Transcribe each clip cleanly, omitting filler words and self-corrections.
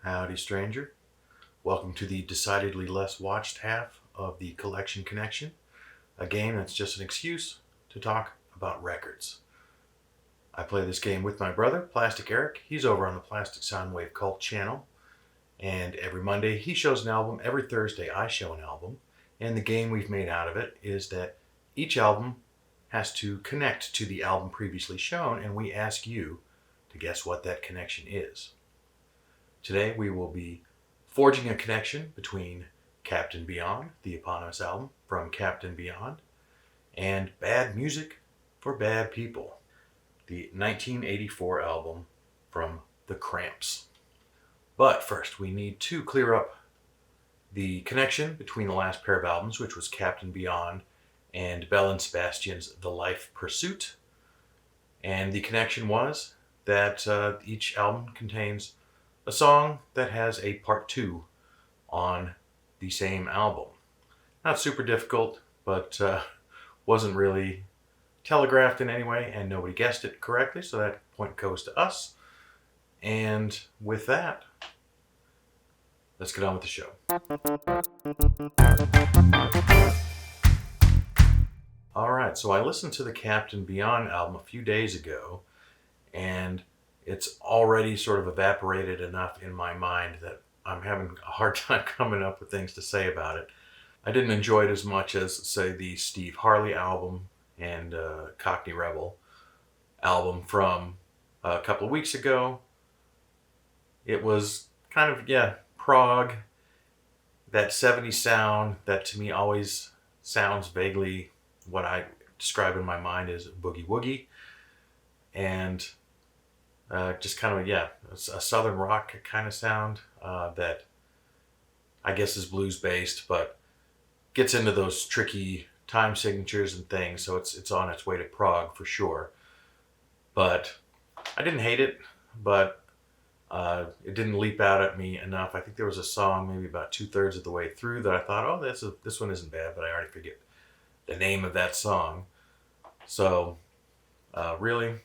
Howdy, stranger. Welcome to the decidedly less watched half of the Collection Connection, a game that's just an excuse to talk about records. I play this game with my brother, Plastic Eric. He's over on the Plastic Soundwave Cult channel, and every Monday he shows an album. Every Thursday I show an album, and the game we've made out of it is that each album has to connect to the album previously shown, and we ask you to guess what that connection is. Today we will be forging a connection between Captain Beyond, the eponymous album from Captain Beyond, and Bad Music for Bad People, the 1984 album from The Cramps. But first we need to clear up the connection between the last pair of albums, which was Captain Beyond and Belle and Sebastian's The Life Pursuit. And the connection was that each album contains a song that has a part 2 on the same album. Not super difficult, but wasn't really telegraphed in any way, and nobody guessed it correctly, so that point goes to us. And with that, let's get on with the show. Alright, so I listened to the Captain Beyond album a few days ago, and it's already sort of evaporated enough in my mind that I'm having a hard time coming up with things to say about it. I didn't enjoy it as much as, say, the Steve Harley album and Cockney Rebel album from a couple of weeks ago. It was kind of, prog, that 70s sound that to me always sounds vaguely what I describe in my mind as boogie woogie. And just kind of, a southern rock kind of sound that I guess is blues based, but gets into those tricky time signatures and things. So it's on its way to prog for sure. But I didn't hate it, but it didn't leap out at me enough. I think there was a song maybe about 2/3 of the way through that I thought, oh, this one isn't bad, but I already forget the name of that song. So really,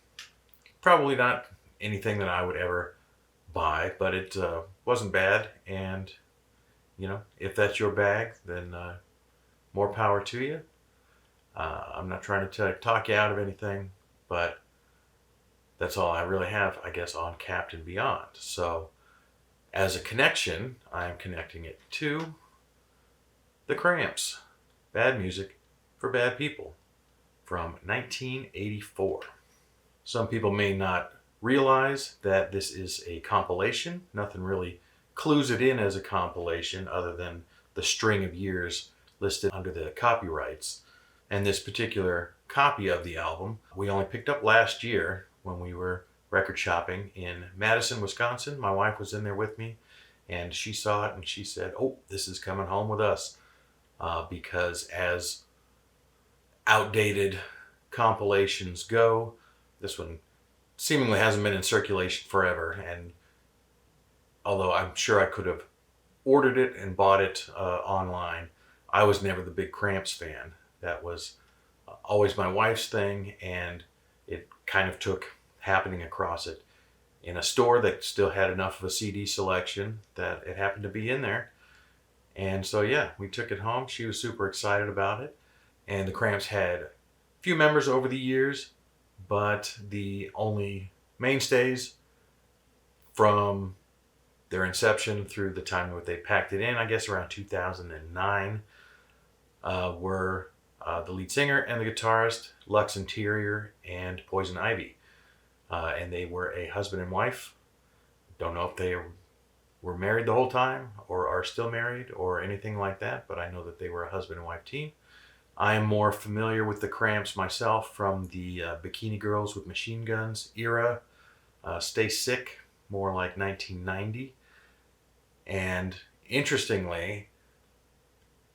probably not anything that I would ever buy, but it wasn't bad, and if that's your bag, then more power to you. I'm not trying to talk you out of anything, but that's all I really have, I guess, on Captain Beyond. So as a connection, I'm connecting it to The Cramps, Bad Music for Bad People from 1984. Some people may not realize that this is a compilation. Nothing really clues it in as a compilation other than the string of years listed under the copyrights. And this particular copy of the album we only picked up last year when we were record shopping in Madison, Wisconsin. My wife was in there with me, and she saw it and she said, oh, this is coming home with us, because as outdated compilations go, this one seemingly hasn't been in circulation forever, and although I'm sure I could have ordered it and bought it online, I was never the big Cramps fan. That was always my wife's thing, and it kind of took happening across it in a store that still had enough of a CD selection that it happened to be in there. And so we took it home. She was super excited about it, and the Cramps had a few members over the years, but the only mainstays from their inception through the time that they packed it in, I guess around 2009, were the lead singer and the guitarist, Lux Interior and Poison Ivy. And they were a husband and wife. Don't know if they were married the whole time or are still married or anything like that, but I know that they were a husband and wife team. I am more familiar with the Cramps myself from the Bikini Girls with Machine Guns era, Stay Sick, more like 1990. And interestingly,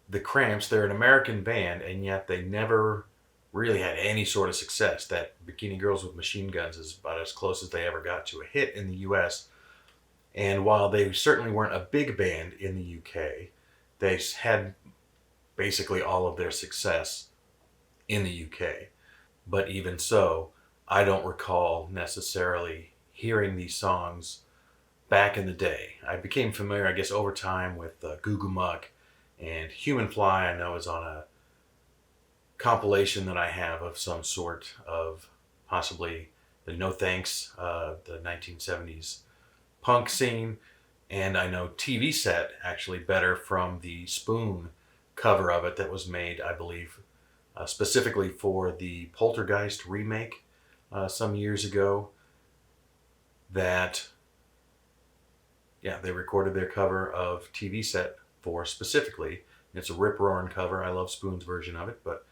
the Cramps, they're an American band, and yet they never really had any sort of success. That Bikini Girls with Machine Guns is about as close as they ever got to a hit in the US. And while they certainly weren't a big band in the UK, they had basically all of their success in the UK. But even so, I don't recall necessarily hearing these songs back in the day. I became familiar, I guess, over time with Goo Goo Muck, and Human Fly I know is on a compilation that I have of some sort of possibly the No Thanks, the 1970s punk scene, and I know TV Set actually better from the Spoon cover of it that was made, I believe, specifically for the Poltergeist remake some years ago. That, yeah, they recorded their cover of TV Set for specifically. It's a rip-roaring cover. I love Spoon's version of it, but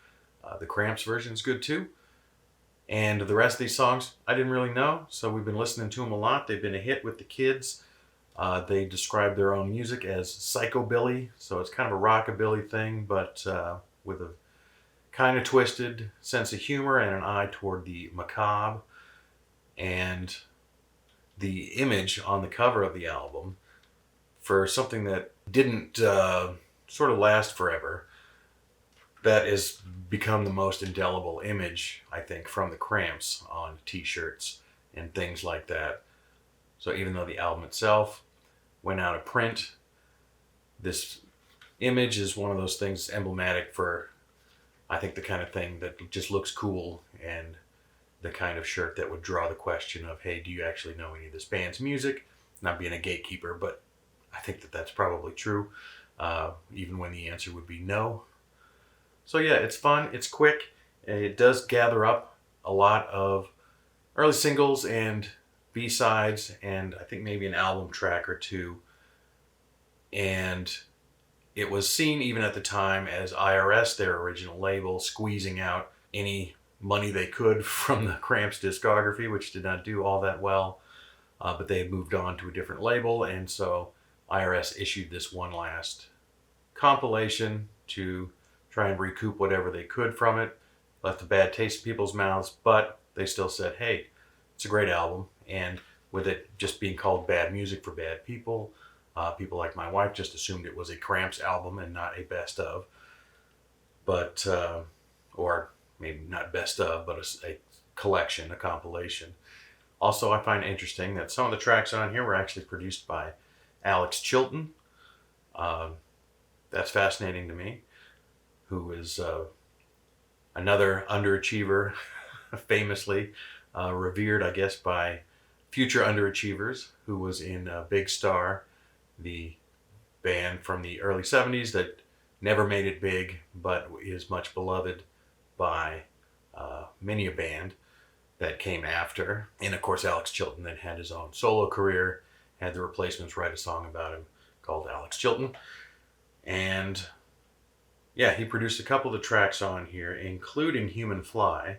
the Cramps version is good too. And the rest of these songs, I didn't really know, so we've been listening to them a lot. They've been a hit with the kids. They describe their own music as psychobilly, so it's kind of a rockabilly thing, but with a kind of twisted sense of humor and an eye toward the macabre. And the image on the cover of the album, for something that didn't sort of last forever, that has become the most indelible image, I think, from the Cramps on t-shirts and things like that. So even though the album itself went out of print, this image is one of those things emblematic for, I think, the kind of thing that just looks cool and the kind of shirt that would draw the question of, hey, do you actually know any of this band's music? Not being a gatekeeper, but I think that that's probably true, even when the answer would be no. So yeah, it's fun, it's quick, it does gather up a lot of early singles and B-sides, and I think maybe an album track or two. And it was seen even at the time as IRS, their original label, squeezing out any money they could from the Cramps discography, which did not do all that well. But they had moved on to a different label, and so IRS issued this one last compilation to try and recoup whatever they could from it. Left a bad taste in people's mouths, but they still said, hey, it's a great album. And with it just being called Bad Music for Bad People, people like my wife just assumed it was a Cramps album and not a best of. But, or maybe not best of, but a collection, a compilation. Also, I find interesting that some of the tracks on here were actually produced by Alex Chilton. That's fascinating to me, who is another underachiever, famously revered, I guess, by future underachievers, who was in Big Star, the band from the early 70s that never made it big, but is much beloved by many a band that came after. And of course, Alex Chilton then had his own solo career, had the Replacements write a song about him called Alex Chilton. And yeah, he produced a couple of the tracks on here, including Human Fly.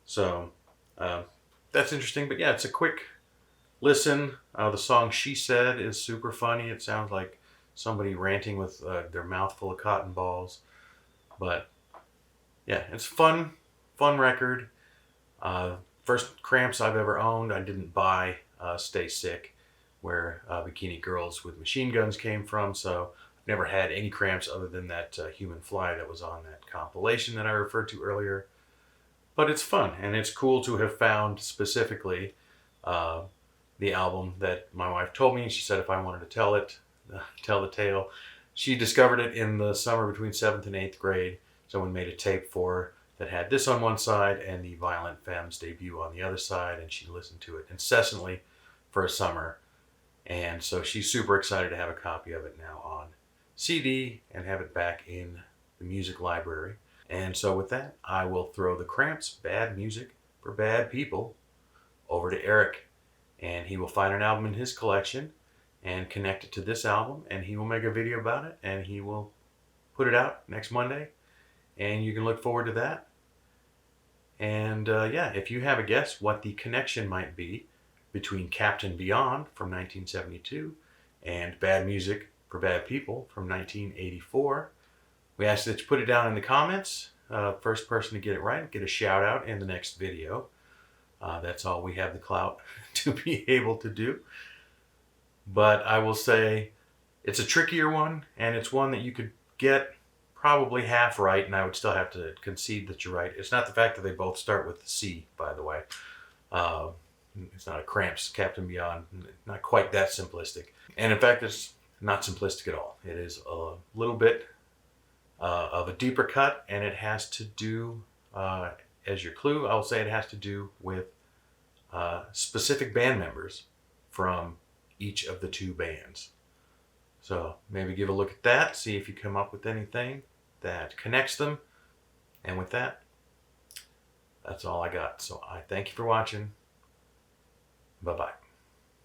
So that's interesting. But yeah, it's a quick listen. The song She Said is super funny. It sounds like somebody ranting with their mouth full of cotton balls. But yeah, it's fun record. First Cramps I've ever owned. I didn't buy Stay Sick, where Bikini Girls with Machine Guns came from, so I've never had any Cramps other than that Human Fly that was on that compilation that I referred to earlier. But it's fun, and it's cool to have found specifically the album that my wife told me. She said if I wanted to tell the tale. She discovered it in the summer between 7th and 8th grade. Someone made a tape for her that had this on one side and the Violent Femmes debut on the other side, and she listened to it incessantly for a summer. And so she's super excited to have a copy of it now on CD and have it back in the music library. And so with that, I will throw the Cramps Bad Music for Bad People over to Eric, and he will find an album in his collection and connect it to this album, and he will make a video about it, and he will put it out next Monday, and you can look forward to that. And yeah, if you have a guess what the connection might be between Captain Beyond from 1972 and Bad Music for Bad People from 1984, we ask that you put it down in the comments. First person to get it right, get a shout out in the next video. That's all we have the clout to be able to do. But I will say it's a trickier one, and it's one that you could get probably half right, and I would still have to concede that you're right. It's not the fact that they both start with the C, by the way. It's not a Cramps Captain Beyond, not quite that simplistic. And in fact, it's not simplistic at all. It is a little bit of a deeper cut, and it has to do, as your clue, I will say it has to do with specific band members from each of the two bands. So maybe give a look at that, see if you come up with anything that connects them. And with that, that's all I got. So I thank you for watching. Bye-bye.